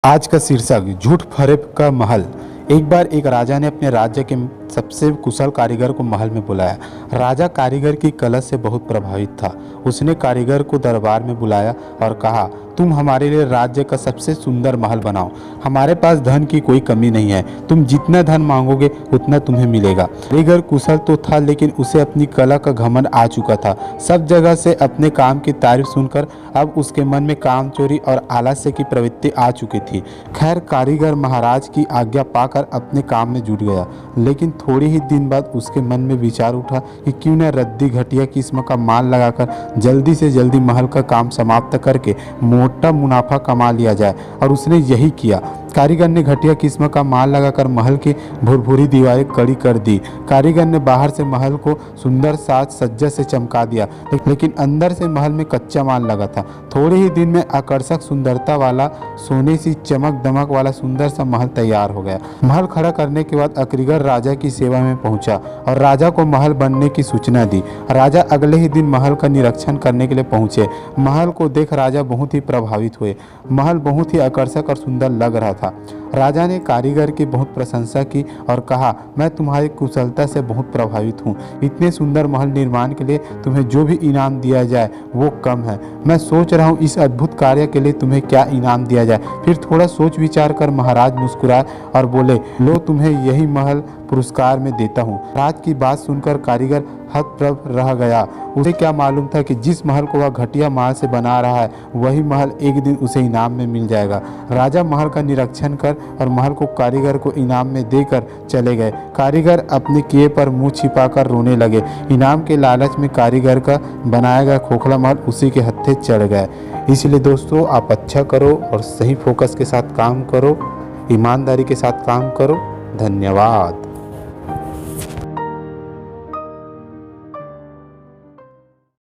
आज का शीर्षक झूठ फरेब का महल। एक बार एक राजा ने अपने राज्य के सबसे कुशल कारीगर को महल में बुलाया। राजा कारीगर की कला से बहुत प्रभावित था। उसने कारीगर को दरबार में बुलाया और कहा, तुम हमारे लिए राज्य का सबसे सुंदर महल बनाओ। हमारे पास धन की कोई कमी नहीं है, तुम जितना धन मांगोगे उतना तुम्हें मिलेगा। कारीगर कुशल तो था, लेकिन उसे अपनी कला का घमंड आ चुका था। सब जगह से अपने काम की तारीफ सुनकर अब उसके मन में काम चोरी और आलस्य की प्रवृत्ति आ चुकी थी। खैर, कारीगर महाराज की आज्ञा पाकर अपने काम में जुट गया, लेकिन थोड़े ही दिन बाद उसके मन में विचार उठा कि क्यों न रद्दी घटिया किस्म का माल लगाकर जल्दी से जल्दी महल का काम समाप्त करके मोटा मुनाफा कमा लिया जाए। और उसने यही किया। कारीगर ने घटिया किस्म का माल लगाकर महल की भुरभुरी दीवारें कड़ी कर दी। कारीगर ने बाहर से महल को सुंदर साज सज्जा से चमका दिया, लेकिन अंदर से महल में कच्चा माल लगा था। थोड़े ही दिन में आकर्षक सुंदरता वाला, सोने सी चमक दमक वाला सुंदर सा महल तैयार हो गया। महल खड़ा करने के बाद कारीगर राजा की सेवा में पहुंचा और राजा को महल बनने की सूचना दी। राजा अगले ही दिन महल का निरीक्षण करने के लिए पहुंचे। महल को देख राजा बहुत ही प्रभावित हुए। महल बहुत ही आकर्षक और सुंदर लग रहा था। राजा ने कारीगर की बहुत प्रशंसा की और कहा, मैं तुम्हारी कुशलता से बहुत प्रभावित हूँ। इतने सुंदर महल निर्माण के लिए तुम्हें जो भी इनाम दिया जाए वो कम है। मैं सोच रहा हूँ इस अद्भुत कार्य के लिए तुम्हें क्या इनाम दिया जाए। फिर थोड़ा सोच विचार कर महाराज मुस्कुराए और बोले, लो, तुम्हें यही महल पुरस्कार में देता हूँ। राज की बात सुनकर कारीगर हतप्रभ रह गया। उसे क्या मालूम था कि जिस महल को वह घटिया माल से बना रहा है वही महल एक दिन उसे इनाम में मिल जाएगा। राजा महल का निरीक्षण कर और महल को कारीगर को इनाम में देकर चले गए। कारीगर अपने किए पर मुंह छिपाकर रोने लगे। इनाम के लालच में कारीगर का बनाया गया खोखला महल उसी के हत्थे चढ़ गए। इसलिए दोस्तों, आप अच्छा करो और सही फोकस के साथ काम करो, ईमानदारी के साथ काम करो। धन्यवाद।